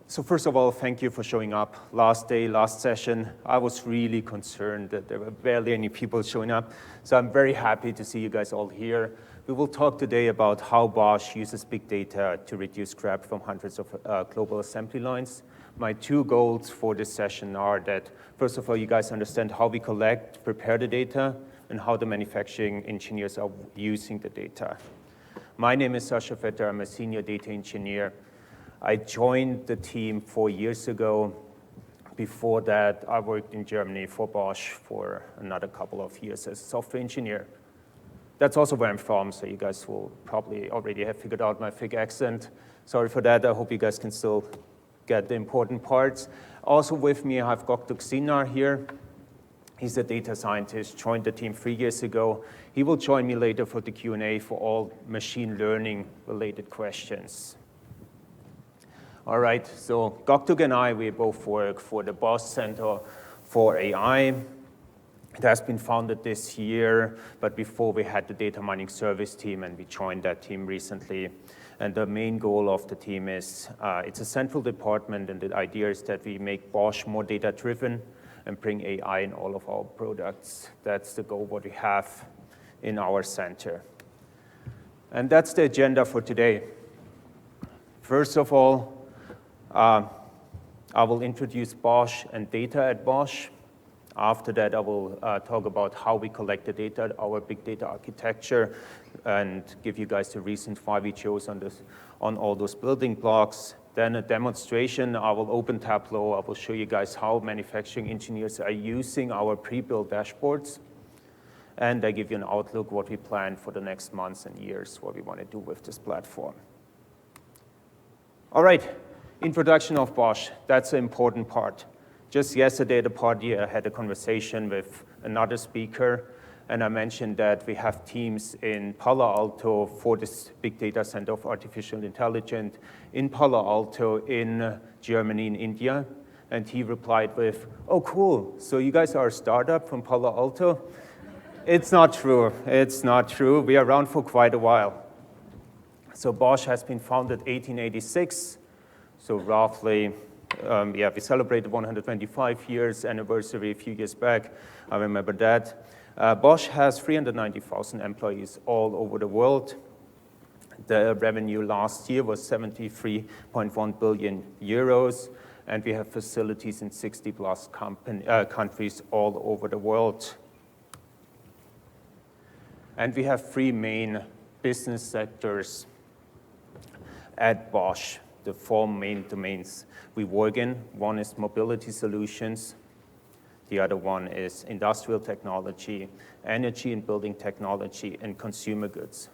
So first of all, thank you for showing up. Last day, last session, I was really concerned that there were barely any people showing up. So I'm very happy to see you guys all here. We will talk today about how Bosch uses big data to reduce scrap from hundreds of global assembly lines. My two goals for this session are that, first of all, you guys understand how we collect, prepare the data, and how the manufacturing engineers are using the data. My name is Sascha Vetter. I'm a senior data engineer. I joined the team 4 years ago. Before that, I worked in Germany for Bosch for another couple of years as a software engineer. That's also where I'm from, so you guys will probably already have figured out my thick accent. Sorry for that. I hope you guys can still get the important parts. Also with me, I have Dr. Xinar here. He's a data scientist, joined the team 3 years ago. He will join me later for the Q&A for all machine learning related questions. All right, so Goktuk and I, we both work for the Bosch Center for AI. It has been founded this year, but before we had the data mining service team, and we joined that team recently. And the main goal of the team is, it's a central department, and the idea is that we make Bosch more data-driven and bring AI in all of our products. That's the goal what we have in our center. And that's the agenda for today. First of all, I will introduce Bosch and data at Bosch. After that, I will talk about how we collect the data, our big data architecture, and give you guys the reasons why we chose on all those building blocks. Then a demonstration. I will open Tableau. I will show you guys how manufacturing engineers are using our pre-built dashboards. And I give you an outlook what we plan for the next months and years, what we want to do with this platform. All right, introduction of Bosch. That's an important part. Just yesterday at the party, I had a conversation with another speaker, and I mentioned that we have teams in Palo Alto for this big data center of artificial intelligence, in Palo Alto, in Germany, in India. And he replied with, oh, cool, so you guys are a startup from Palo Alto? It's not true, it's not true. We are around for quite a while. So Bosch has been founded 1886, so roughly, we celebrated 125 years anniversary a few years back. I remember that. Bosch has 390,000 employees all over the world. The revenue last year was 73.1 billion euros, and we have facilities in 60 plus countries all over the world. And we have three main business sectors at Bosch. The four main domains we work in. One is mobility solutions. The other one is industrial technology, energy and building technology, and consumer goods.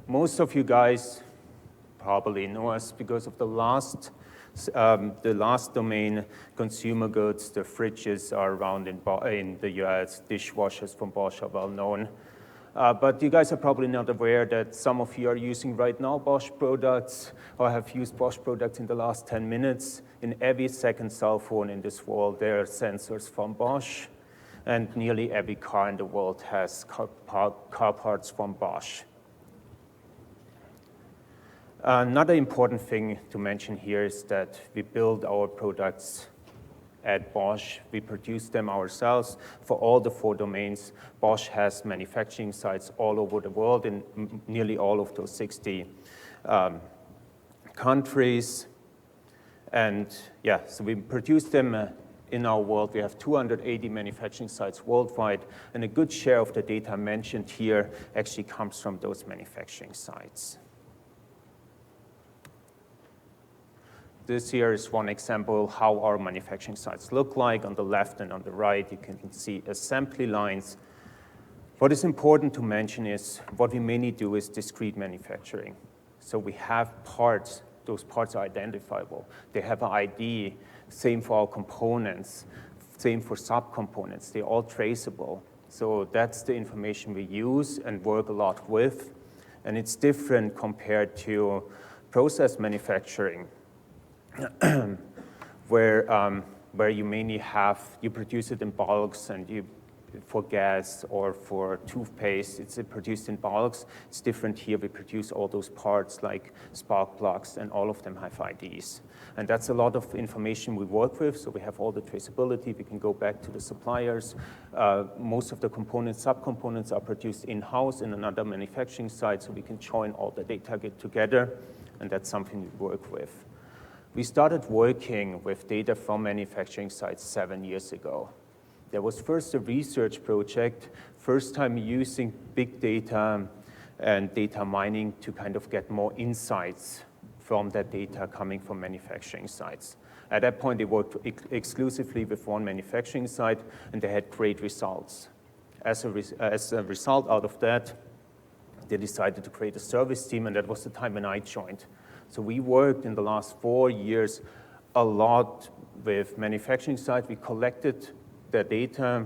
Most of you guys probably know us because of the last domain, consumer goods. The fridges are around in the US. Dishwashers from Bosch are well known. But you guys are probably not aware that some of you are using right now Bosch products or have used Bosch products in the last 10 minutes. In every second cell phone in this world, there are sensors from Bosch, and nearly every car in the world has car parts from Bosch. Another important thing to mention here is that we build our products at Bosch. We produce them ourselves for all the four domains. Bosch has manufacturing sites all over the world in nearly all of those 60 countries. And yeah, so we produce them in our world. We have 280 manufacturing sites worldwide, and a good share of the data mentioned here actually comes from those manufacturing sites. This here is one example how our manufacturing sites look like. On the left and on the right, you can see assembly lines. What is important to mention is what we mainly do is discrete manufacturing. So we have parts, those parts are identifiable. They have an ID, same for our components, same for subcomponents. They're all traceable. So that's the information we use and work a lot with. And it's different compared to process manufacturing, where you mainly you produce it in bulks and you for gas or for toothpaste, it's produced in bulks. It's different here. We produce all those parts like spark plugs, and all of them have IDs. And that's a lot of information we work with, so we have all the traceability. We can go back to the suppliers. Most of the components, subcomponents are produced in-house in another manufacturing site, so we can join all the data together, and that's something we work with. We started working with data from manufacturing sites 7 years ago. There was first a research project, first time using big data and data mining to kind of get more insights from that data coming from manufacturing sites. At that point, they worked exclusively with one manufacturing site, and they had great results. As a result out of that, they decided to create a service team, and that was the time when I joined. So we worked in the last 4 years a lot with manufacturing sites. We collected their data,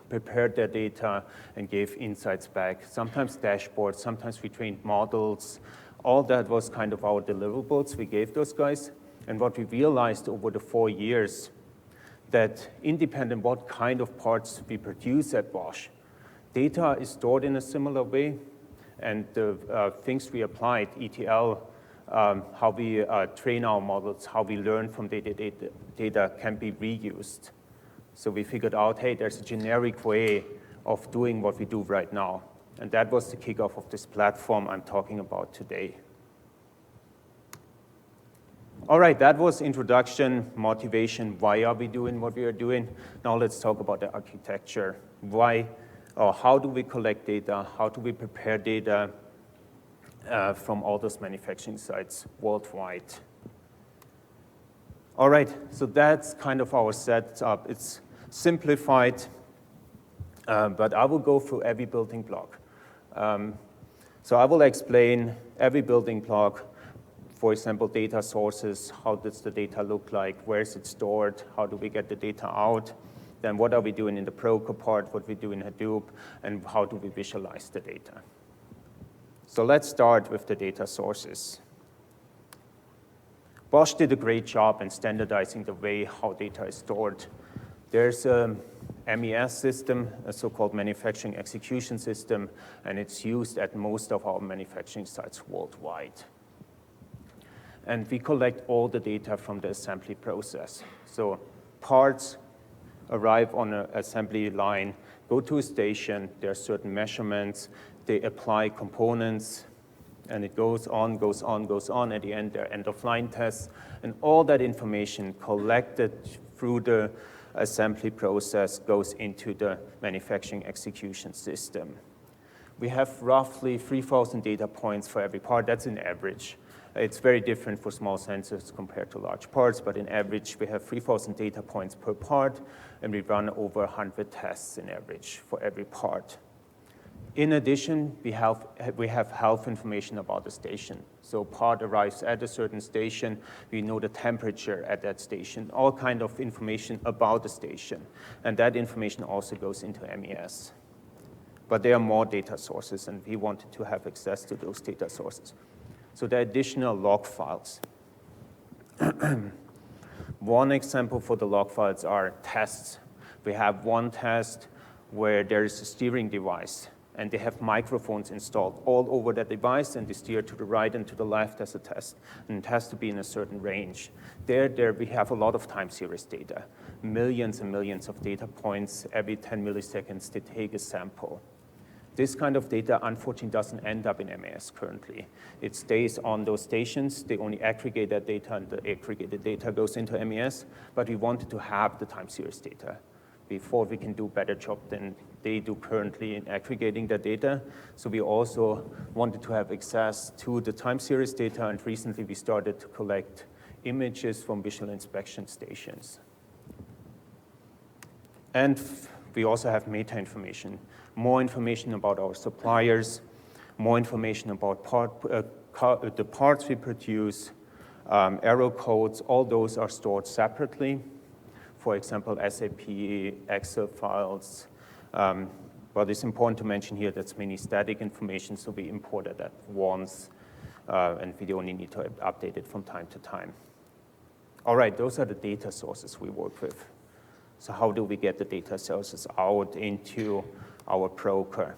prepared their data, and gave insights back. Sometimes dashboards, sometimes we trained models. All that was kind of our deliverables we gave those guys. And what we realized over the 4 years, that independent what kind of parts we produce at Bosch, data is stored in a similar way, and the things we applied, ETL, how we train our models, how we learn from data can be reused. So we figured out, hey, there's a generic way of doing what we do right now. And that was the kickoff of this platform I'm talking about today. All right, that was introduction, motivation. Why are we doing what we are doing? Now let's talk about the architecture. Why, or how do we collect data? How do we prepare data from all those manufacturing sites worldwide? All right, so that's kind of our setup. It's simplified, but I will go through every building block. So I will explain every building block. For example, data sources, how does the data look like? Where is it stored? How do we get the data out? Then what are we doing in the Procore part? What we do in Hadoop? And how do we visualize the data? So let's start with the data sources. Bosch did a great job in standardizing the way how data is stored. There's a MES system, a so-called manufacturing execution system, and it's used at most of our manufacturing sites worldwide. And we collect all the data from the assembly process. So parts arrive on an assembly line, go to a station, there are certain measurements, they apply components, and it goes on, goes on, goes on. At the end, there are end-of-line tests, and all that information collected through the assembly process goes into the manufacturing execution system. We have roughly 3,000 data points for every part. That's an average. It's very different for small sensors compared to large parts, but in average, we have 3,000 data points per part, and we run over 100 tests in average for every part. In addition, we have health information about the station. So part arrives at a certain station, we know the temperature at that station, all kind of information about the station. And that information also goes into MES. But there are more data sources, and we wanted to have access to those data sources. So there are additional log files. One example for the log files are tests. We have one test where there is a steering device, and they have microphones installed all over that device, and they steer to the right and to the left as a test, and it has to be in a certain range. There we have a lot of time series data, millions and millions of data points. Every 10 milliseconds, they take a sample. This kind of data, unfortunately, doesn't end up in MES currently. It stays on those stations. They only aggregate that data, and the aggregated data goes into MES, but we wanted to have the time series data before we can do a better job than they do currently in aggregating the data. So we also wanted to have access to the time series data, and recently we started to collect images from visual inspection stations. And we also have meta information, more information about our suppliers, more information about the parts we produce, error codes. All those are stored separately. For example, SAP, Excel files. But it's important to mention here that's mainly static information, so we imported that once, and we only need to update it from time to time. All right, those are the data sources we work with. So how do we get the data sources out into our broker?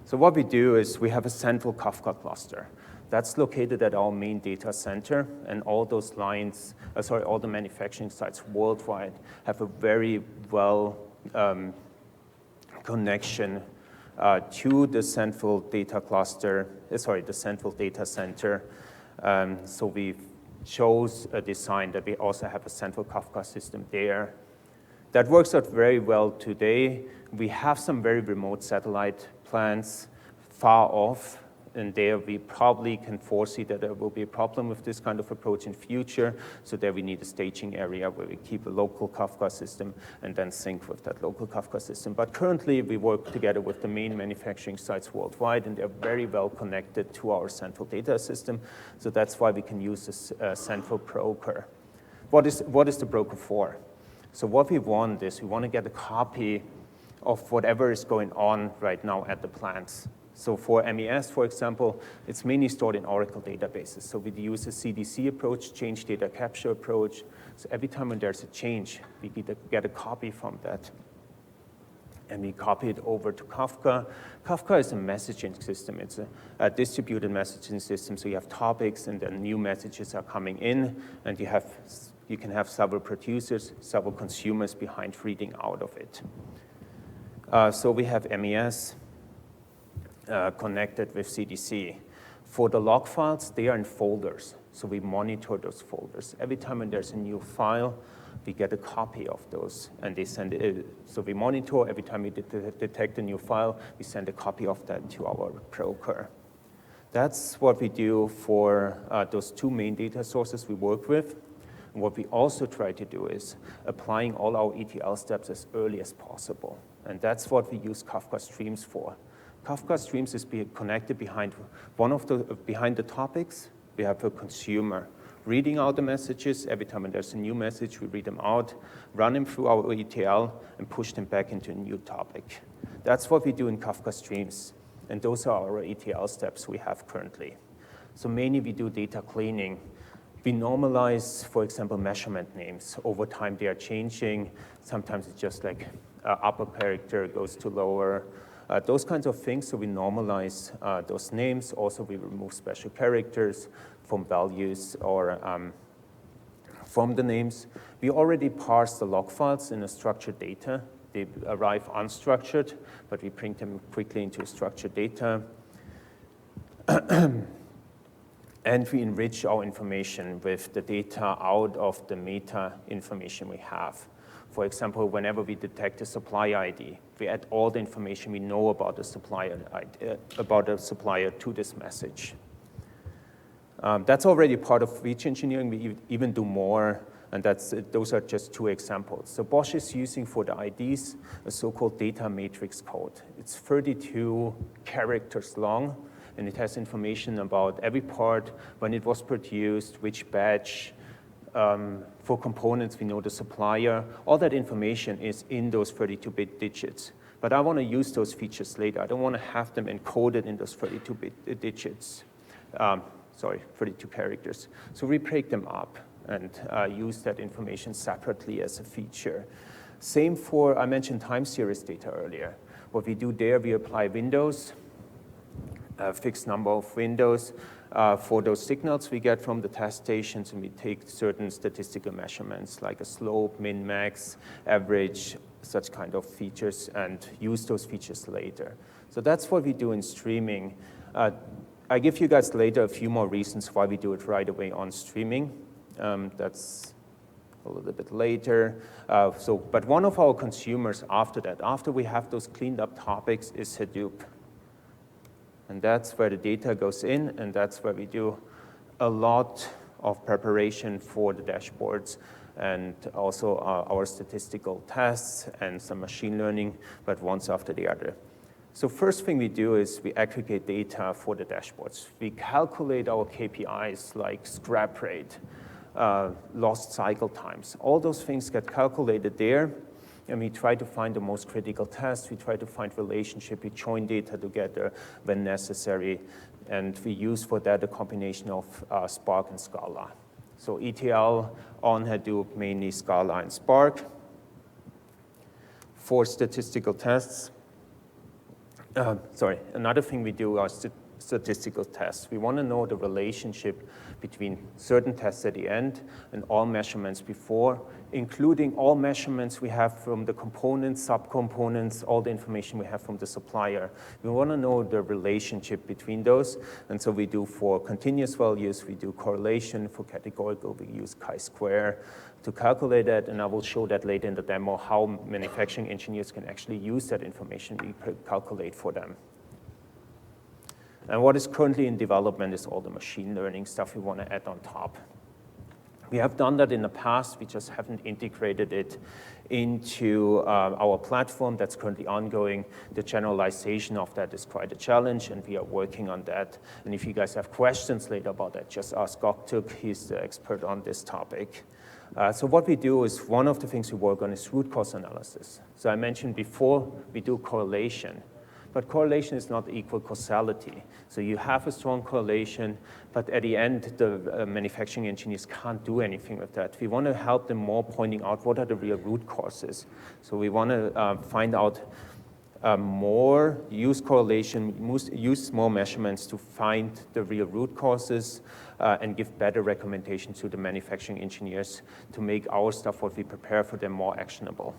So what we do is we have a central Kafka cluster. That's located at our main data center, and all those lines, all the manufacturing sites worldwide have a very well connection to the central data cluster, the central data center. So we chose a design that we also have a central Kafka system there. That works out very well today. We have some very remote satellite plants far off, and there we probably can foresee that there will be a problem with this kind of approach in future. So there we need a staging area where we keep a local Kafka system and then sync with that local Kafka system. But currently we work together with the main manufacturing sites worldwide, and they're very well connected to our central data system. So that's why we can use this central broker. What is the broker for? So what we want is we want to get a copy of whatever is going on right now at the plants. So for MES, for example, it's mainly stored in Oracle databases. So we use a CDC approach, change data capture approach. So every time when there's a change, we get a copy from that. And we copy it over to Kafka. Kafka is a messaging system. It's a distributed messaging system. So you have topics, and then new messages are coming in, and you can have several producers, several consumers behind reading out of it. So we have MES connected with CDC. For the log files, they are in folders, so we monitor those folders. Every time when there's a new file, we get a copy of those, and they send it. So we monitor every time we detect a new file, we send a copy of that to our broker. That's what we do for those two main data sources we work with. And what we also try to do is applying all our ETL steps as early as possible. And that's what we use Kafka Streams for. Kafka Streams is connected behind the topics. We have a consumer reading out the messages. Every time when there's a new message, we read them out, run them through our ETL, and push them back into a new topic. That's what we do in Kafka Streams. And those are our ETL steps we have currently. So mainly we do data cleaning. We normalize, for example, measurement names. Over time, they are changing. Sometimes it's just like upper character goes to lower. Those kinds of things, so we normalize those names. Also, we remove special characters from values or from the names. We already parse the log files in a structured data. They arrive unstructured, but we bring them quickly into structured data. And we enrich our information with the data out of the meta information we have. For example, whenever we detect a supplier ID, we add all the information we know about the supplier to this message. That's already part of feature engineering. We even do more, and those are just two examples. So Bosch is using for the IDs a so-called data matrix code. It's 32 characters long, and it has information about every part, when it was produced, which batch. For components, we know the supplier. All that information is in those 32-bit digits. But I want to use those features later. I don't want to have them encoded in those 32-bit digits. 32 characters. So we break them up and use that information separately as a feature. Same for, I mentioned time series data earlier. What we do there, we apply windows, a fixed number of windows for those signals we get from the test stations, and we take certain statistical measurements like a slope, min, max, average, such kind of features, and use those features later. So that's what we do in streaming. I give you guys later a few more reasons why we do it right away on streaming. That's a little bit later. But one of our consumers after that, after we have those cleaned up topics, is Hadoop. And that's where the data goes in, and that's where we do a lot of preparation for the dashboards and also our statistical tests and some machine learning, but once after the other. So first thing we do is we aggregate data for the dashboards. We calculate our KPIs like scrap rate, lost cycle times. All those things get calculated there, and we try to find the most critical tests. We try to find relationship. We join data together when necessary, and we use for that a combination of Spark and Scala. So ETL on Hadoop, mainly Scala and Spark. For statistical tests, another thing we do are statistical tests. We want to know the relationship between certain tests at the end and all measurements before, including all measurements we have from the components, subcomponents, all the information we have from the supplier. We want to know the relationship between those, and so we do for continuous values, we do correlation. For categorical, we use chi-square to calculate that, and I will show that later in the demo how manufacturing engineers can actually use that information we calculate for them. And what is currently in development is all the machine learning stuff we want to add on top. We have done that in the past, we just haven't integrated it into our platform that's currently ongoing. The generalization of that is quite a challenge, and we are working on that. And if you guys have questions later about that, just ask Goktuk, he's the expert on this topic. So what we do is, one of the things we work on is root cause analysis. So I mentioned before, we do correlation. But correlation is not equal causality. So you have a strong correlation, but at the end, the manufacturing engineers can't do anything with that. We want to help them more pointing out what are the real root causes. So we want to find out more, use correlation, use more measurements to find the real root causes and give better recommendations to the manufacturing engineers to make our stuff, what we prepare for them, more actionable.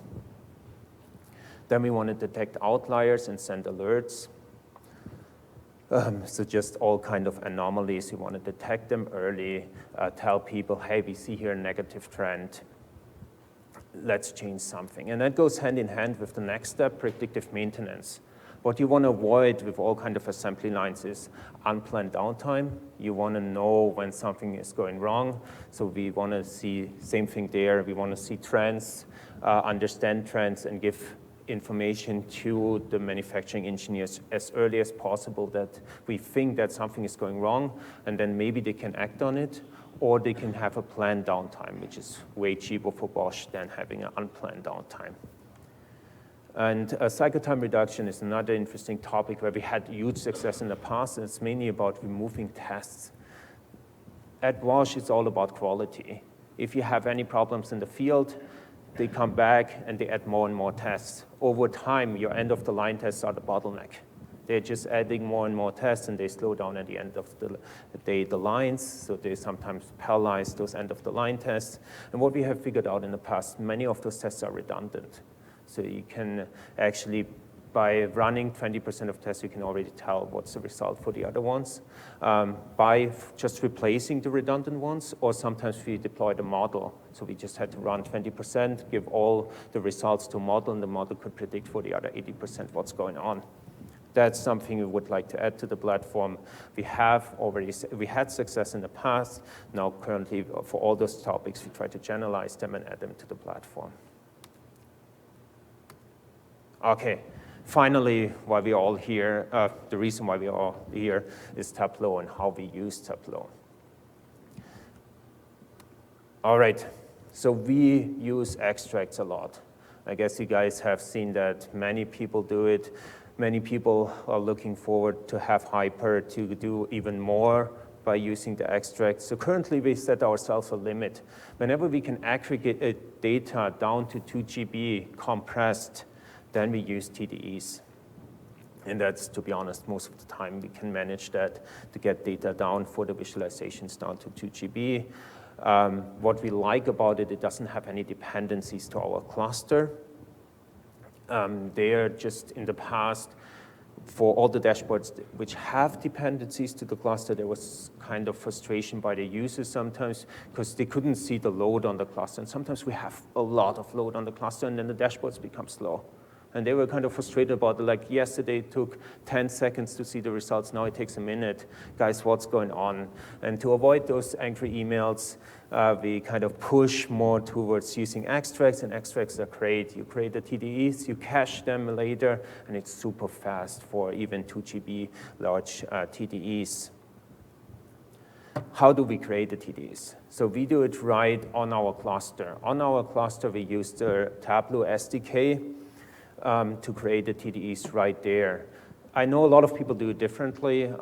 Then we want to detect outliers and send alerts. So just all kind of anomalies, we want to detect them early, tell people, hey, we see here a negative trend. Let's change something. And that goes hand in hand with the next step, predictive maintenance. What you want to avoid with all kind of assembly lines is unplanned downtime. You want to know when something is going wrong. So we want to see, same thing there, we want to see trends, understand trends, and give information to the manufacturing engineers as early as possible that we think that something is going wrong, and then maybe they can act on it, or they can have a planned downtime, which is way cheaper for Bosch than having an unplanned downtime. And cycle time reduction is another interesting topic where we had huge success in the past, and it's mainly about removing tests. At Bosch, it's all about quality. If you have any problems in the field, they come back and they add more and more tests. Over time, your end-of-the-line tests are the bottleneck. They're just adding more and more tests, and they slow down at the end of the day the lines, so they sometimes paralyze those end-of-the-line tests. And what we have figured out in the past, many of those tests are redundant. So you can actually, by running 20% of tests, you can already tell what's the result for the other ones. By just replacing the redundant ones, or sometimes we deploy the model. So we just had to run 20%, give all the results to a model, and the model could predict for the other 80% what's going on. That's something we would like to add to the platform. We had success in the past. Now currently, for all those topics, we try to generalize them and add them to the platform. Okay. Finally, why we're all here, the reason why we're all here is Tableau and how we use Tableau. All right, so we use extracts a lot. I guess you guys have seen that many people do it. Many people are looking forward to have Hyper to do even more by using the extracts. So currently we set ourselves a limit. Whenever we can aggregate data down to 2 GB compressed, then we use TDEs. And that's, to be honest, most of the time we can manage that to get data down for the visualizations down to 2 GB. What we like about it, it doesn't have any dependencies to our cluster. They are just in the past, for all the dashboards which have dependencies to the cluster, there was kind of frustration by the users sometimes because they couldn't see the load on the cluster. And sometimes we have a lot of load on the cluster and then the dashboards become slow. And they were kind of frustrated about it, like yesterday it took 10 seconds to see the results, now it takes a minute. Guys, what's going on? And to avoid those angry emails, we kind of push more towards using extracts, and extracts are great. You create the TDEs, you cache them later, and it's super fast for even 2 GB large TDEs. How do we create the TDEs? So we do it right on our cluster. On our cluster, we use the Tableau SDK. To create the TDEs right there. I know a lot of people do it differently.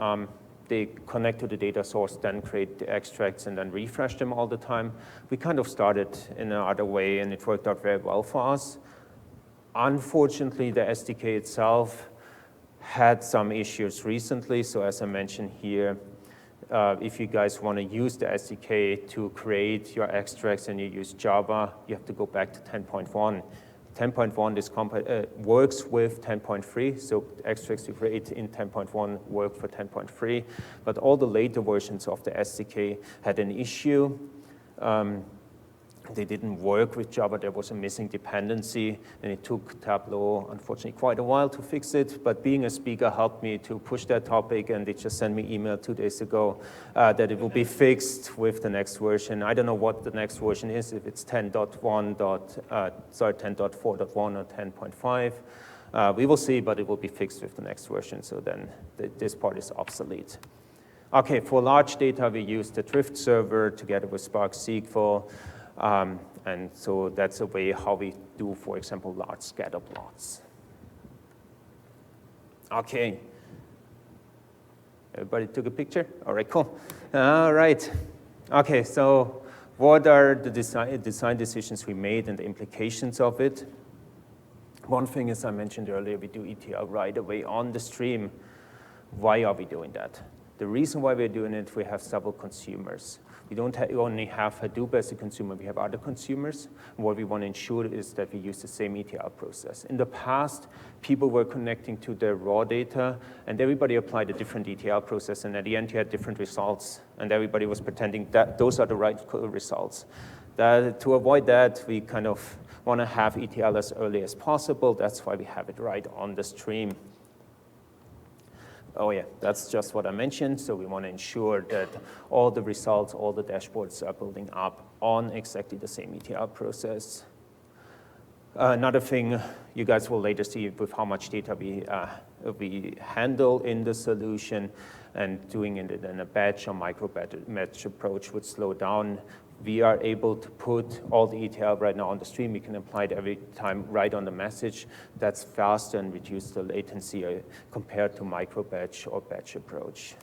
they connect to the data source, then create the extracts, and then refresh them all the time. We kind of started in another way, and it worked out very well for us. Unfortunately, the SDK itself had some issues recently. So as I mentioned here, if you guys want to use the SDK to create your extracts and you use Java, you have to go back to 10.1. 10.1 works with 10.3, so extracts you create in 10.1 work for 10.3, but all the later versions of the SDK had an issue. They didn't work with Java. There was a missing dependency, and it took Tableau, unfortunately, quite a while to fix it. But being a speaker helped me to push that topic, and they just sent me email 2 days ago that it will be fixed with the next version. I don't know what the next version is, if it's 10.4.1 or 10.5. We will see, but it will be fixed with the next version, so then this part is obsolete. Okay, for large data, we use the Drift server together with Spark SQL. And so that's a way how we do, for example, large scatter plots. Okay. Everybody took a picture? All right, cool. All right. Okay, so what are the design decisions we made and the implications of it? One thing, as I mentioned earlier, we do ETL right away on the stream. Why are we doing that? The reason why we're doing it, we have several consumers. We don't only have Hadoop as a consumer, we have other consumers. What we want to ensure is that we use the same ETL process. In the past, people were connecting to their raw data, and everybody applied a different ETL process, and at the end you had different results, and everybody was pretending that those are the right results. To avoid that, we kind of want to have ETL as early as possible. That's why we have it right on the stream. Oh yeah, that's just what I mentioned. So we want to ensure that all the results, all the dashboards are building up on exactly the same ETL process. Another thing you guys will later see with how much data we handle in the solution, and doing it in a batch or micro-batch approach would slow down. We are able to put all the ETL right now on the stream. We can apply it every time right on the message. That's faster and reduce the latency compared to micro-batch or batch approach.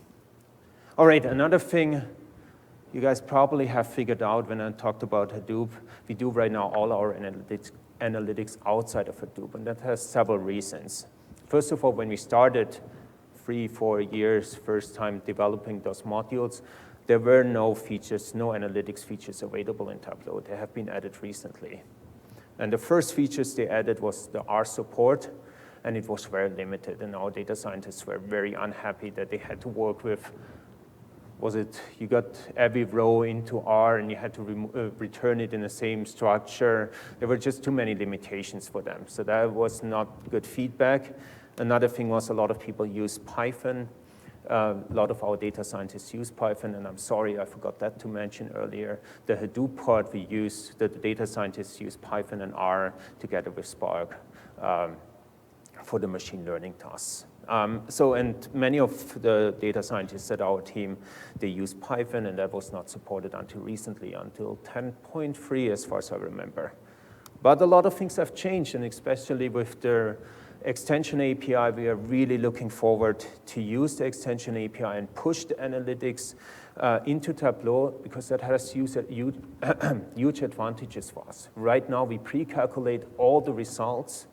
All right, another thing you guys probably have figured out when I talked about Hadoop, we do right now all our analytics outside of Hadoop, and that has several reasons. First of all, when we started 3-4 years, first time developing those modules, there were no features, no analytics features available in Tableau. They have been added recently. And the first features they added was the R support, and it was very limited. And our data scientists were very unhappy that they had to work with, you got every row into R and you had to return it in the same structure. There were just too many limitations for them. So that was not good feedback. Another thing was a lot of people use Python. A lot of our data scientists use Python, and I'm sorry, I forgot that to mention earlier. The Hadoop part we use, the data scientists use Python and R together with Spark for the machine learning tasks. And many of the data scientists at our team, they use Python, and that was not supported until recently, until 10.3 as far as I remember. But a lot of things have changed, and especially with the Extension API, we are really looking forward to use the Extension API and push the analytics into Tableau, because that has huge advantages for us. Right now, we pre-calculate all the results,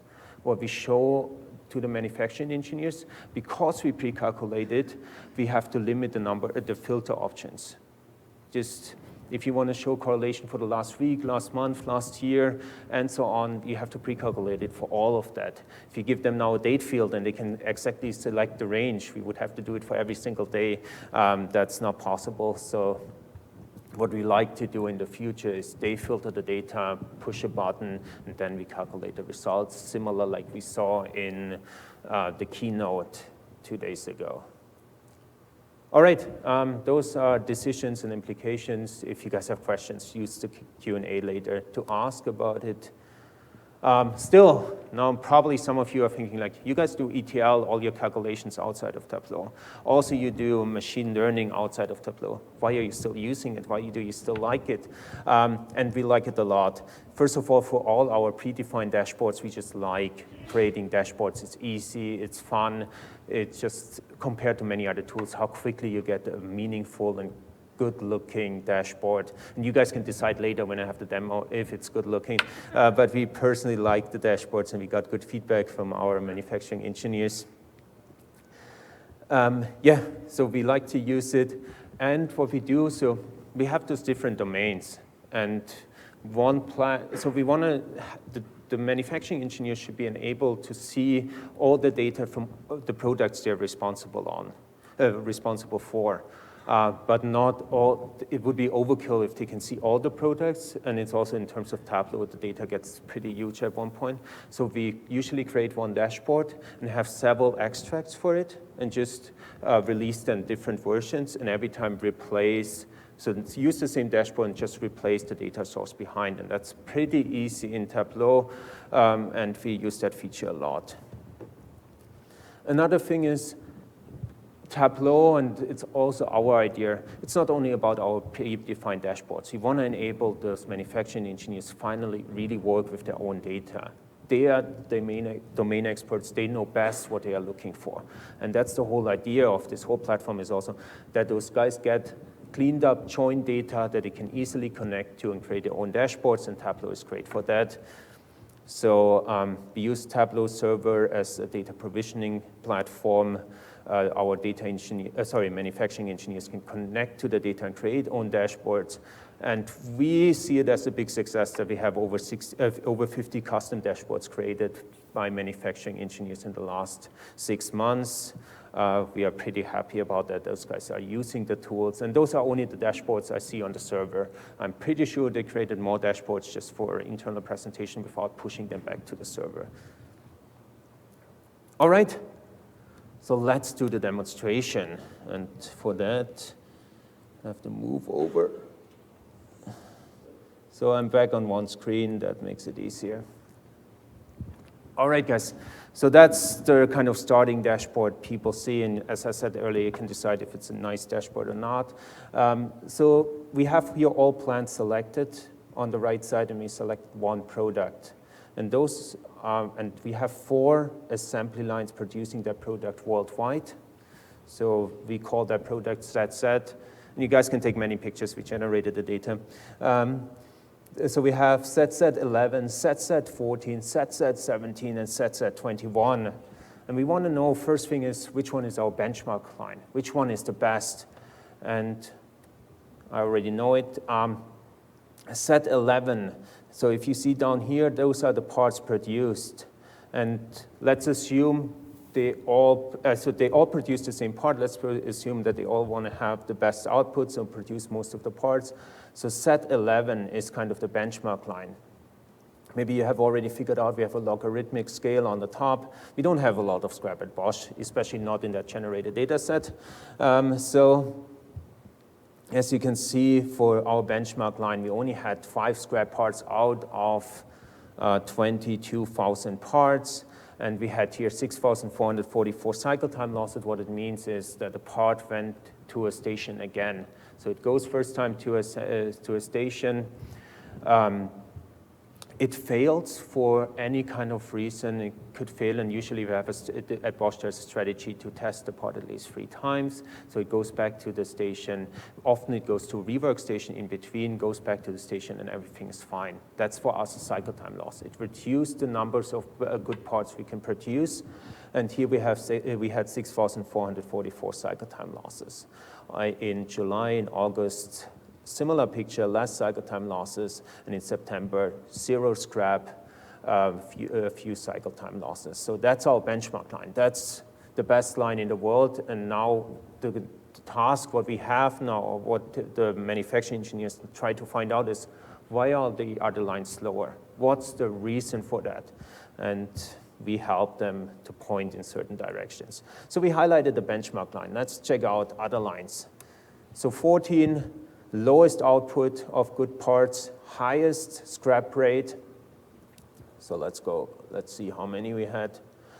what we show to the manufacturing engineers. Because we pre-calculate it, we have to limit the filter options. Just if you want to show correlation for the last week, last month, last year, and so on, you have to pre-calculate it for all of that. If you give them now a date field and they can exactly select the range, we would have to do it for every single day. That's not possible. So what we like to do in the future is they filter the data, push a button, and then we calculate the results, similar like we saw in the keynote 2 days ago. All right, those are decisions and implications. If you guys have questions, use the Q&A later to ask about it. Still, now probably some of you are thinking like, you guys do ETL, all your calculations outside of Tableau. Also, you do machine learning outside of Tableau. Why are you still using it? Why do you still like it? And we like it a lot. First of all, for all our predefined dashboards, we just like creating dashboards. It's easy, it's fun. It just compared to many other tools, how quickly you get a meaningful and good-looking dashboard. And you guys can decide later when I have the demo if it's good-looking. But we personally like the dashboards, and we got good feedback from our manufacturing engineers. Yeah, so we like to use it. And what we do, so we have those different domains. And so we want to, the manufacturing engineers should be able to see all the data from the products they're responsible for. But not all, it would be overkill if they can see all the products, and it's also in terms of Tableau, the data gets pretty huge at one point. So we usually create one dashboard and have several extracts for it, and just release them different versions, and every time replace, so use the same dashboard and just replace the data source behind, and that's pretty easy in Tableau, and we use that feature a lot. Another thing is, Tableau, and it's also our idea, it's not only about our predefined dashboards. We want to enable those manufacturing engineers finally really work with their own data. They are the domain experts. They know best what they are looking for. And that's the whole idea of this whole platform, is also that those guys get cleaned up, joined data that they can easily connect to and create their own dashboards, and Tableau is great for that. So we use Tableau Server as a data provisioning platform. Our manufacturing engineers can connect to the data and create own dashboards. And we see it as a big success that we have over 50 custom dashboards created by manufacturing engineers in the last 6 months. We are pretty happy about that. Those guys are using the tools, and those are only the dashboards I see on the server. I'm pretty sure they created more dashboards just for internal presentation without pushing them back to the server. All right. So let's do the demonstration, and for that, I have to move over. So I'm back on one screen, that makes it easier. All right, guys, so that's the kind of starting dashboard people see, and as I said earlier, you can decide if it's a nice dashboard or not. So we have here all plants selected on the right side, and we select one product. And and we have 4 assembly lines producing that product worldwide. So we call that product set. And you guys can take many pictures. We generated the data. So we have set 11, set 14, set 17, and set 21. And we want to know, first thing is, which one is our benchmark line? Which one is the best? And I already know it. Set 11. So if you see down here, those are the parts produced. And let's assume they all produce the same part. Let's assume that they all want to have the best output, so produce most of the parts. So set 11 is kind of the benchmark line. Maybe you have already figured out we have a logarithmic scale on the top. We don't have a lot of scrap at Bosch, especially not in that generated data set. So as you can see, for our benchmark line, we only had 5 scrap parts out of 22,000 parts. And we had here 6,444 cycle time losses. What it means is that the part went to a station again. So it goes first time to a station. It fails for any kind of reason. It could fail, and usually we have at Bosch there's a strategy to test the part at least 3 times. So it goes back to the station. Often it goes to a rework station in between, goes back to the station, and everything is fine. That's for us a cycle time loss. It reduced the numbers of good parts we can produce. And here we had 6,444 cycle time losses. In July and August, similar picture, less cycle time losses, and in September, 0 scrap, a few cycle time losses. So that's our benchmark line. That's the best line in the world, and now the task, what we have now, or what the manufacturing engineers try to find out is, why are the other lines slower? What's the reason for that? And we help them to point in certain directions. So we highlighted the benchmark line. Let's check out other lines. So 14, lowest output of good parts, highest scrap rate. So let's see how many we had.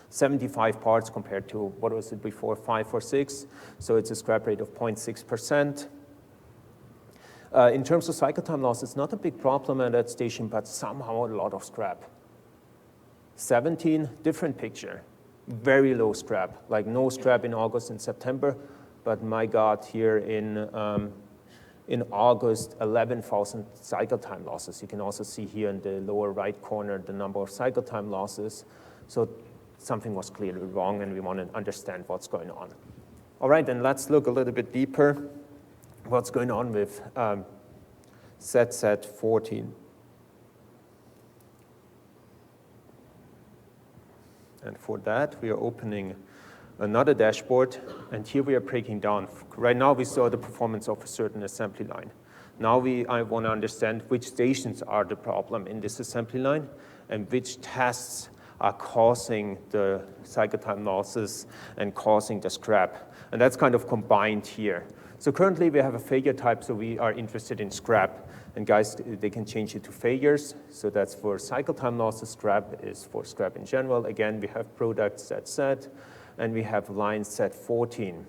75 parts compared to, what was it before, 5 or 6. So it's a scrap rate of 0.6%. In terms of cycle time loss, it's not a big problem at that station, but somehow a lot of scrap. 17, different picture. very low scrap, like no scrap in August and September, but my God, here in August, 11,000 cycle time losses. You can also see here in the lower right corner the number of cycle time losses. So something was clearly wrong, and we want to understand what's going on. All right, then let's look a little bit deeper what's going on with ZZ14. And for that, we are opening another dashboard, and here we are breaking down. Right now, we saw the performance of a certain assembly line. Now I want to understand which stations are the problem in this assembly line and which tests are causing the cycle time losses and causing the scrap. And that's kind of combined here. So currently, we have a failure type, so we are interested in scrap. And guys, they can change it to failures. So that's for cycle time losses. Scrap is for scrap in general. Again, we have product ZZ, and we have line Z14.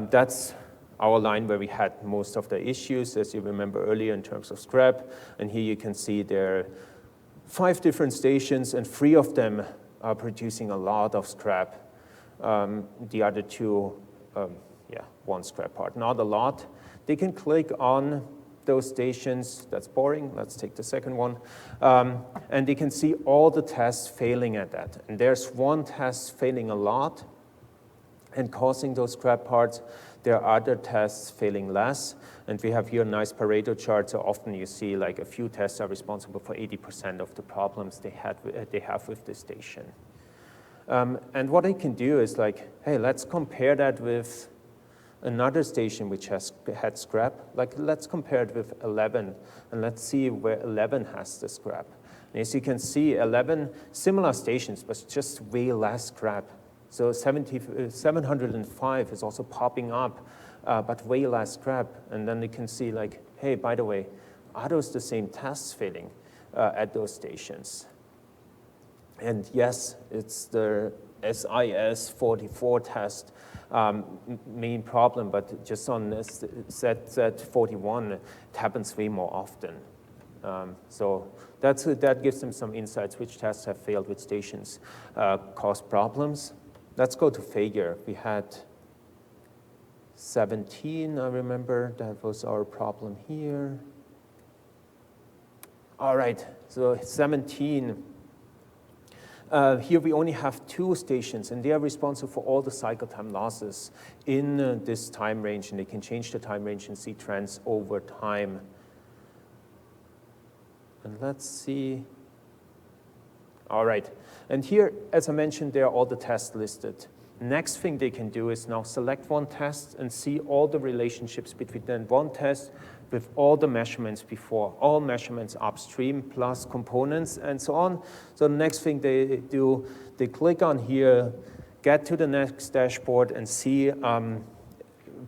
That's our line where we had most of the issues, as you remember earlier, in terms of scrap. And here you can see there are 5 different stations, and 3 of them are producing a lot of scrap. The other 2, one scrap part, not a lot. They can click on those stations. That's boring. Let's take the second one. And they can see all the tests failing at that. And there's one test failing a lot and causing those scrap parts. There are other tests failing less. And we have here a nice Pareto chart. So often you see like a few tests are responsible for 80% of the problems they have with the station. And what I can do is like, hey, let's compare that with another station which has had scrap. Like, let's compare it with 11, and let's see where 11 has the scrap. And as you can see, 11 similar stations, but just way less scrap. So 705 is also popping up, but way less scrap. And then you can see like, hey, by the way, are those the same tests failing at those stations? And yes, it's the SIS44 test main problem, but just on this ZZ41, it happens way more often. So that gives them some insights, which tests have failed, which stations cause problems. Let's go to failure. We had 17, I remember, that was our problem here. All right, so 17. Here we only have 2 stations, and they are responsible for all the cycle time losses in this time range, and they can change the time range and see trends over time. And let's see. All right, and here, as I mentioned, there are all the tests listed. Next thing they can do is now select one test and see all the relationships between that one test with all the measurements before, all measurements upstream plus components and so on. So the next thing they do, they click on here, get to the next dashboard and see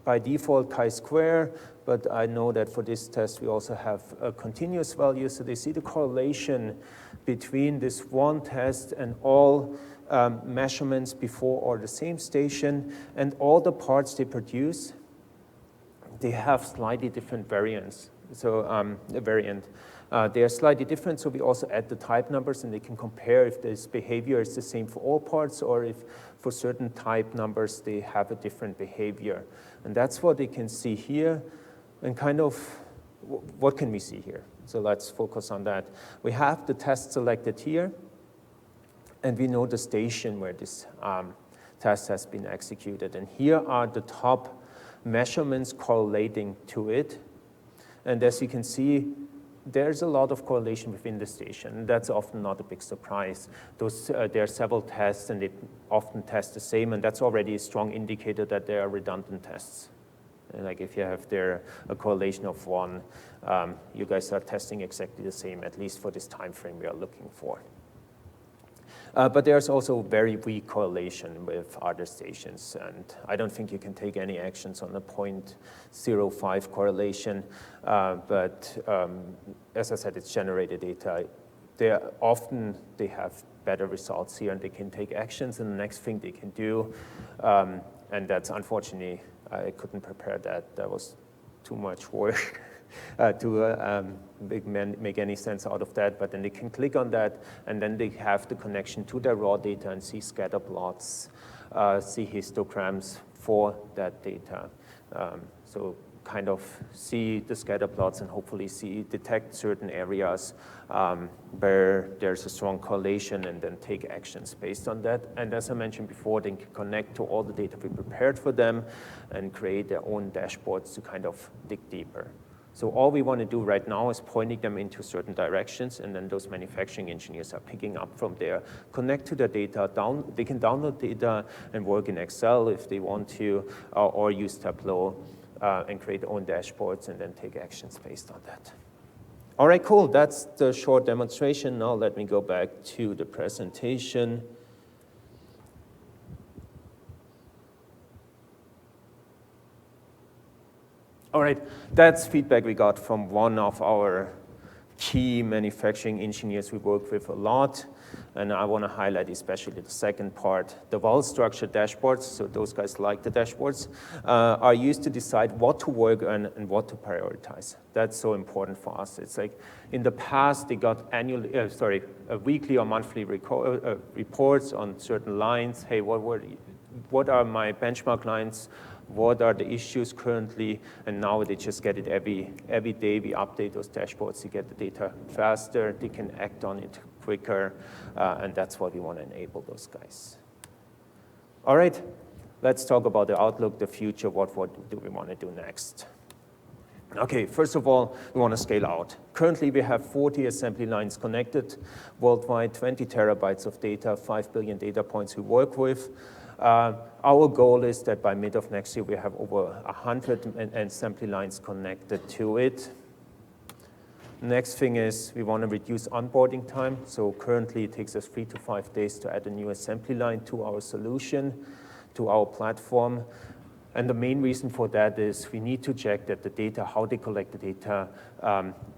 by default chi-square, but I know that for this test we also have a continuous value, so they see the correlation between this one test and all measurements before or the same station, and all the parts they produce, they have slightly different variants. So they are slightly different, so we also add the type numbers, and they can compare if this behavior is the same for all parts, or if for certain type numbers they have a different behavior. And that's what they can see here. And kind of, what can we see here? So let's focus on that. We have the test selected here, and we know the station where this test has been executed. And here are the top measurements correlating to it. And as you can see, there's a lot of correlation within the station. That's often not a big surprise. There are several tests, and they often test the same, and that's already a strong indicator that there are redundant tests. And like if you have there a correlation of 1, you guys are testing exactly the same, at least for this time frame we are looking for. But there's also very weak correlation with other stations, and I don't think you can take any actions on the 0.05 correlation, but as I said, it's generated data. They have better results here, and they can take actions, and the next thing they can do, and that's unfortunately, I couldn't prepare that. That was too much work. make any sense out of that, but then they can click on that, and then they have the connection to their raw data and see scatter plots, see histograms for that data. So kind of see the scatter plots and hopefully detect certain areas where there's a strong correlation and then take actions based on that. And as I mentioned before, they can connect to all the data we prepared for them and create their own dashboards to kind of dig deeper. So all we want to do right now is pointing them into certain directions, and then those manufacturing engineers are picking up from there, connect to the data, they can download data and work in Excel if they want to, or use Tableau and create their own dashboards and then take actions based on that. All right, cool, that's the short demonstration. Now let me go back to the presentation. All right, that's feedback we got from one of our key manufacturing engineers we work with a lot. And I want to highlight especially the second part. The well-structured dashboards, so those guys like the dashboards, are used to decide what to work on and what to prioritize. That's so important for us. It's like in the past, they got weekly or monthly reports on certain lines. Hey, what are my benchmark lines? What are the issues currently? And now they just get it every day. We update those dashboards to get the data faster. They can act on it quicker, and that's what we want to enable those guys. All right, let's talk about the outlook, the future. What do we want to do next? Okay, first of all, we want to scale out. Currently, we have 40 assembly lines connected worldwide, 20 terabytes of data, 5 billion data points we work with. Our goal is that by mid of next year, we have over 100 assembly lines connected to it. Next thing is we want to reduce onboarding time. So currently, it takes us 3 to 5 days to add a new assembly line to our solution, to our platform. And the main reason for that is we need to check that the data, how they collect the data,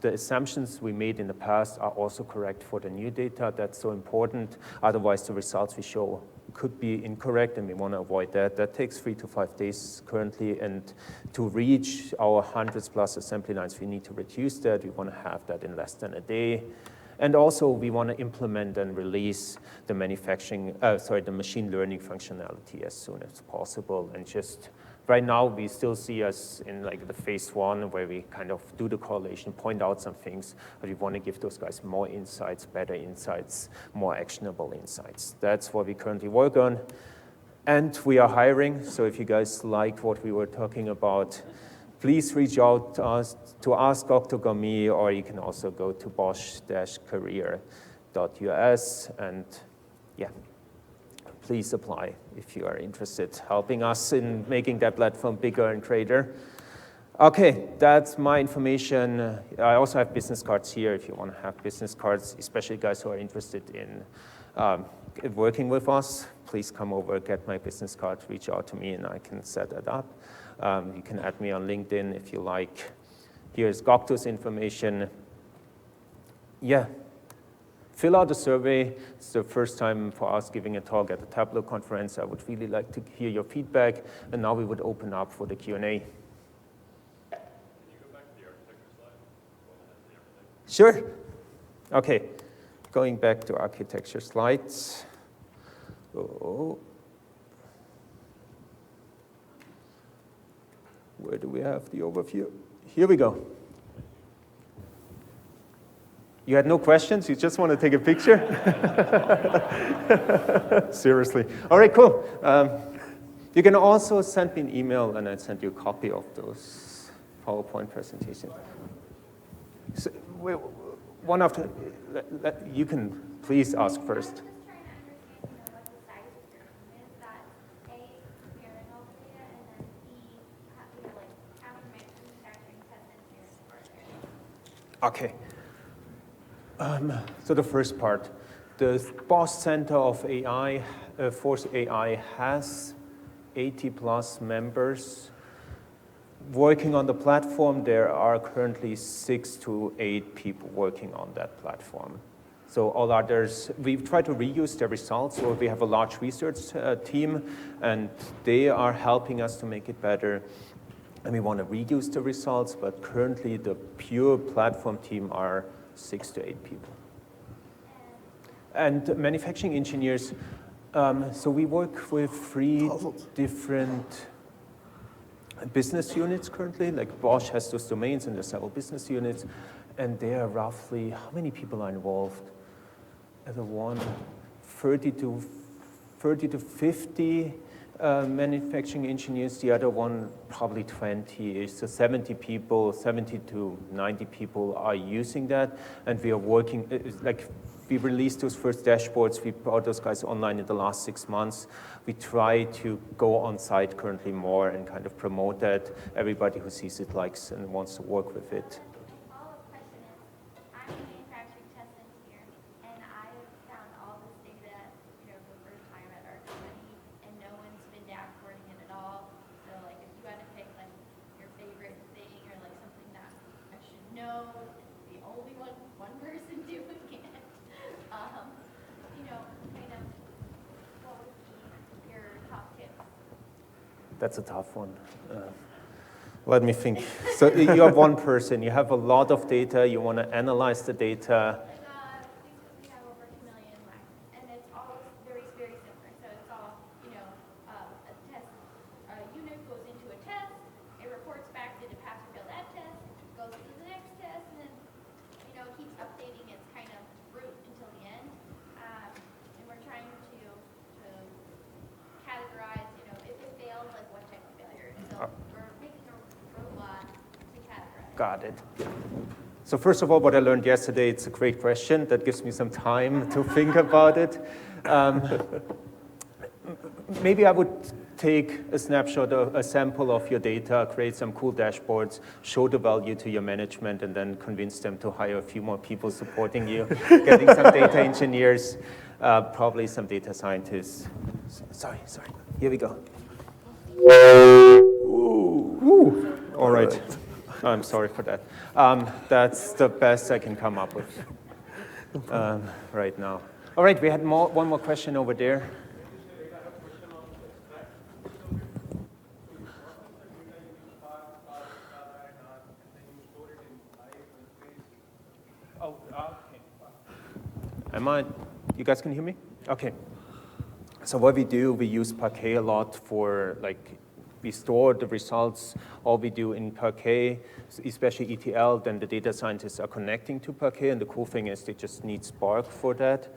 the assumptions we made in the past are also correct for the new data. That's so important. Otherwise, the results we show could be incorrect, and we want to avoid that. That takes 3 to 5 days currently, and to reach our hundreds plus assembly lines, we need to reduce that. We want to have that in less than a day. And also, we want to implement and release the the machine learning functionality as soon as possible. And just right now, we still see us in like the phase 1 where we kind of do the correlation, point out some things, but we want to give those guys more insights, better insights, more actionable insights. That's what we currently work on. And we are hiring, so if you guys liked what we were talking about, please reach out to us, to Ask Dr. Gourmet, or you can also go to bosch-career.us, and yeah, please apply if you are interested helping us in making that platform bigger and greater. Okay, that's my information. I also have business cards here if you want to have business cards, especially guys who are interested in working with us. Please come over, get my business card, reach out to me, and I can set that up. You can add me on LinkedIn if you like. Here's Gokto's information. Yeah, fill out the survey. It's the first time for us giving a talk at the Tableau conference. I would really like to hear your feedback. And now we would open up for the Q&A. Can you go back to the architecture slide? Sure. Okay, going back to architecture slides. Oh. Where do we have the overview? Here we go. You had no questions? You just want to take a picture? Seriously. All right, cool. You can also send me an email, and I'll send you a copy of those PowerPoint presentations. So, one after, you can please ask first. Okay. So the first part, the Bosch Center of AI, Force AI has 80 plus members working on the platform. There are currently 6 to 8 people working on that platform. So all others, we've tried to reuse the results. So we have a large research team, and they are helping us to make it better. and we want to reuse the results, but currently the pure platform team are 6 to 8 people. And manufacturing engineers, so we work with 3 different business units currently, like Bosch has those domains and there's several business units, and there are roughly, how many people are involved? As a one, 30 to 50 manufacturing engineers, the other one probably 20, so 70 people, 70 to 90 people are using that, and we are working, like we released those first dashboards, we brought those guys online in the last 6 months. We try to go on site currently more and kind of promote that. Everybody who sees it likes and wants to work with it. That's a tough one. Let me think. So you have one person, you have a lot of data, you want to analyze the data. We have over 2 million lines, and it's all very, very similar. So it's all, a test, a unit goes into a test, it reports back, did it pass or fail that test, goes to the next test, and then, keeps updating its kind of route until the end. And we're trying to categorize, if it fails, like what type of failure. So we're making a robot to categorize. Got it. So first of all, what I learned yesterday, it's a great question. That gives me some time to think about it. Maybe I would take a snapshot, a sample of your data, create some cool dashboards, show the value to your management, and then convince them to hire a few more people supporting you, getting some data engineers, probably some data scientists. Sorry. Here we go. Ooh. All right. I'm sorry for that. That's the best I can come up with right now. All right, we had one more question over there. Oh, okay. You guys can hear me? Okay. So what we do, we use Parquet a lot for we store the results, all we do in Parquet, especially ETL, then the data scientists are connecting to Parquet, and the cool thing is they just need Spark for that,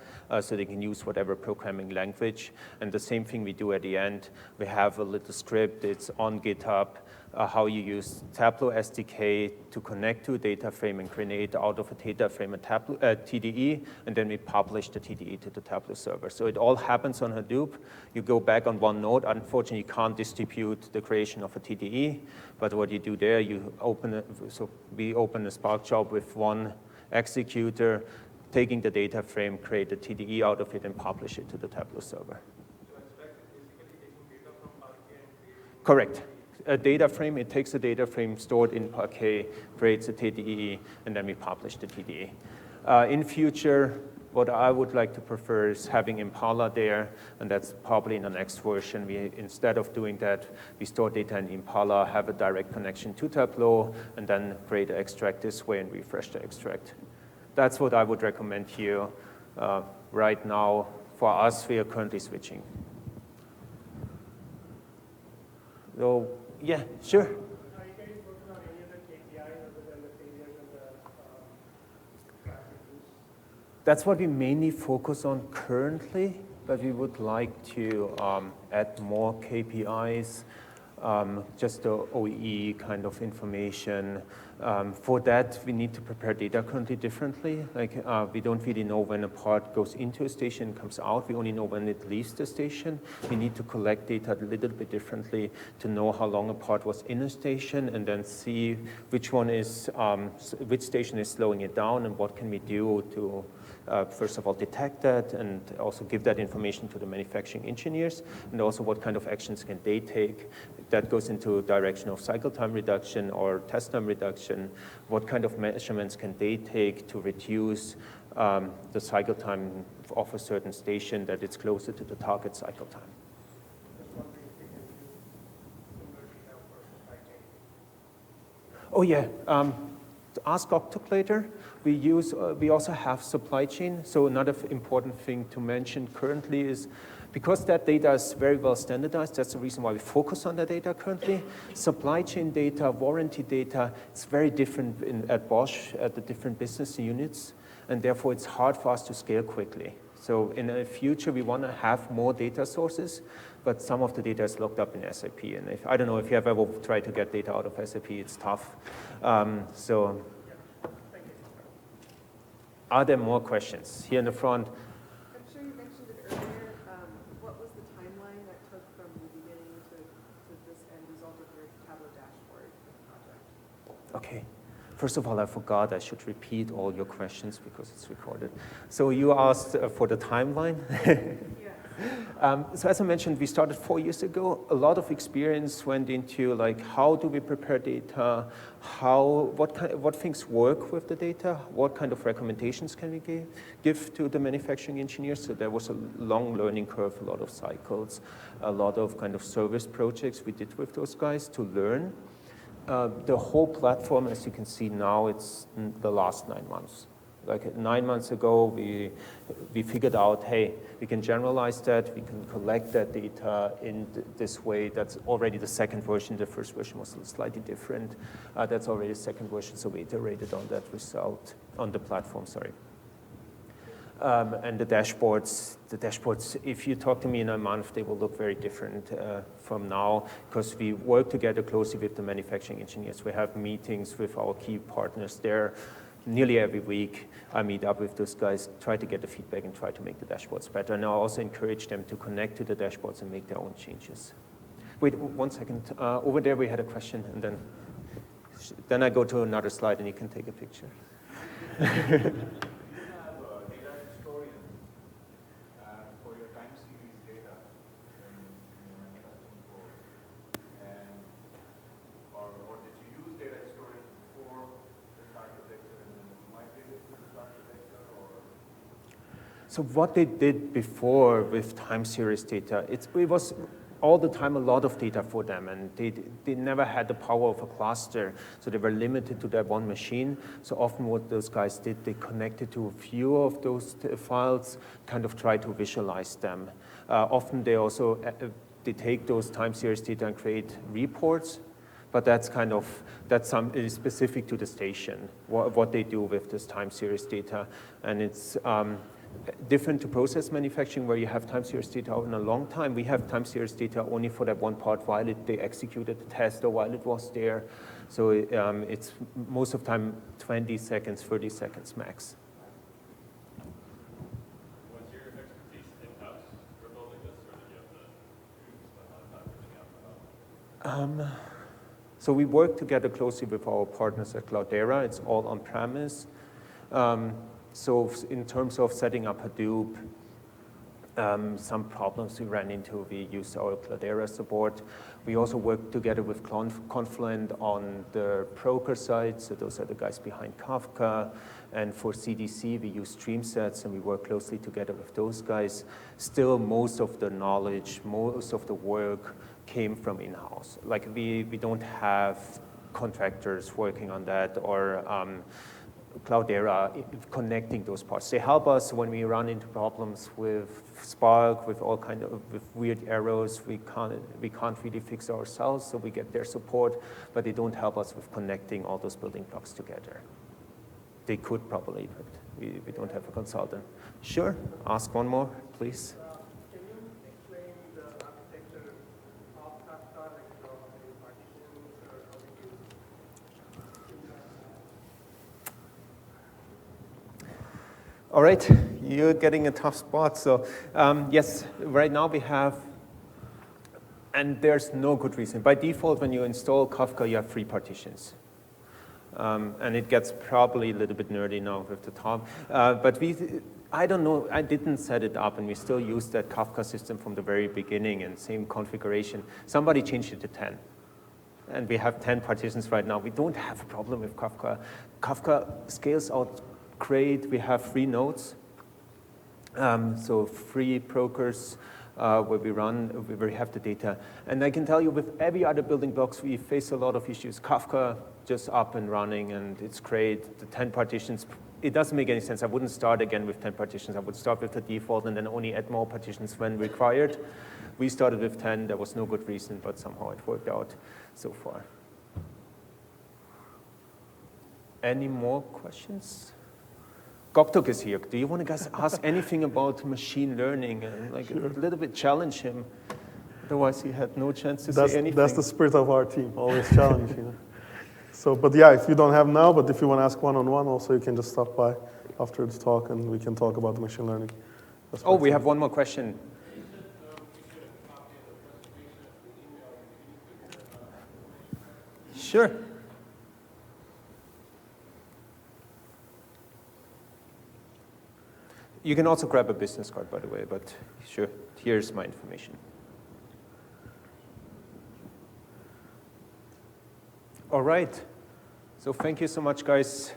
so they can use whatever programming language. And the same thing we do at the end. We have a little script, it's on GitHub, how you use Tableau SDK to connect to a data frame and create out of a data frame a TDE, and then we publish the TDE to the Tableau server. So it all happens on Hadoop. You go back on one node. Unfortunately, you can't distribute the creation of a TDE, but what you do there, so we open a Spark job with one executor, taking the data frame, create a TDE out of it, and publish it to the Tableau server. So Extract is basically taking data from Parquet and creating... Correct. A data frame, it takes a data frame stored in Parquet, creates a TDE, and then we publish the TDE. In future, what I would like to prefer is having Impala there, and that's probably in the next version. Instead of doing that, we store data in Impala, have a direct connection to Tableau, and then create an extract this way and refresh the extract. That's what I would recommend here. Right now, for us, we are currently switching. So, yeah, sure. Are you guys working on any other KPIs other than the failures and the traffic use? That's what we mainly focus on currently, but we would like to add more KPIs, just the OEE kind of information. For that, we need to prepare data currently differently. We don't really know when a part goes into a station and comes out. We only know when it leaves the station. We need to collect data a little bit differently to know how long a part was in a station, and then see which station is slowing it down, and what can we do to first of all, detect that and also give that information to the manufacturing engineers, and also what kind of actions can they take. That goes into a direction of cycle time reduction or test time reduction. What kind of measurements can they take to reduce the cycle time of a certain station that it's closer to the target cycle time. Just wondering if you can use similar data for supply chain. Oh yeah, to ask Octoc later. We also have supply chain. So another important thing to mention currently is because that data is very well standardized, that's the reason why we focus on that data currently. Supply chain data, warranty data, it's very different at Bosch, at the different business units, and therefore it's hard for us to scale quickly. So in the future, we want to have more data sources, but some of the data is locked up in SAP. And I don't know if you have ever tried to get data out of SAP, it's tough. Are there more questions? Here in the front. I'm sure you mentioned it earlier. What was the timeline that took from the beginning to this end result of your Tableau dashboard project? Okay. First of all, I forgot I should repeat all your questions because it's recorded. So you asked for the timeline. Yes. So as I mentioned, we started 4 years ago. A lot of experience went into like how do we prepare data, what things work with the data, what kind of recommendations can we give to the manufacturing engineers. So there was a long learning curve, a lot of cycles, a lot of kind of service projects we did with those guys to learn. The whole platform, as you can see now, it's the last 9 months. Like 9 months ago, we figured out, hey, we can generalize that, we can collect that data in this way. That's already the second version. The first version was slightly different. That's already the second version, so we iterated on that result, on the platform, sorry. And the dashboards, if you talk to me in a month, they will look very different from now because we work together closely with the manufacturing engineers. We have meetings with our key partners there. Nearly every week, I meet up with those guys, try to get the feedback and try to make the dashboards better. And I also encourage them to connect to the dashboards and make their own changes. Wait, 1 second. Over there we had a question, and then I go to another slide and you can take a picture. So what they did before with time series data, it was all the time a lot of data for them, and they never had the power of a cluster, so they were limited to that one machine. So often what those guys did, they connected to a few of those files, kind of try to visualize them. Often they also they take those time series data and create reports, but that's specific to the station, what they do with this time series data, and it's different to process manufacturing where you have time series data out in a long time. We have time series data only for that one part while they executed the test or while it was there. So it's most of the time 20 seconds, 30 seconds max. Was your expertise in-house for building this, or did you have to spend a lot of time reaching out for help? So we work together closely with our partners at Cloudera. It's all on-premise. So in terms of setting up Hadoop, some problems we ran into, we used our Cloudera support. We also work together with Confluent on the broker side, so those are the guys behind Kafka. And for CDC, we use StreamSets, and we work closely together with those guys. Still, most of the knowledge, most of the work came from in-house. Like we don't have contractors working on that or Cloudera connecting those parts. They help us when we run into problems with Spark, with all kind of with weird errors. We can't really fix ourselves, so we get their support, but they don't help us with connecting all those building blocks together. They could probably, but we don't have a consultant. Sure, ask one more, please. Can you explain the architecture of Kafka, like how many partitions or how it is? All right, you're getting a tough spot. So yes, right now we have, and there's no good reason. By default, when you install Kafka, you have 3 partitions. And it gets probably a little bit nerdy now with the top. But I don't know, I didn't set it up, and we still use that Kafka system from the very beginning and same configuration. Somebody changed it to 10. And we have 10 partitions right now. We don't have a problem with Kafka. Kafka scales out great. We have 3 nodes, so 3 brokers where we have the data. And I can tell you with every other building blocks, we face a lot of issues. Kafka, just up and running, and it's great. The 10 partitions, it doesn't make any sense. I wouldn't start again with 10 partitions. I would start with the default and then only add more partitions when required. We started with 10. There was no good reason, but somehow it worked out so far. Any more questions? Goktuk is here. Do you want to guys ask anything about machine learning and like a little bit challenge him? Otherwise, he had no chance to say anything. That's the spirit of our team, always challenge, you know. So, but yeah, if you don't have now, but if you want to ask one-on-one, also you can just stop by after the talk and we can talk about the machine learning. Oh, we have one more question. Sure. You can also grab a business card, by the way, but sure, here's my information. All right. So thank you so much, guys.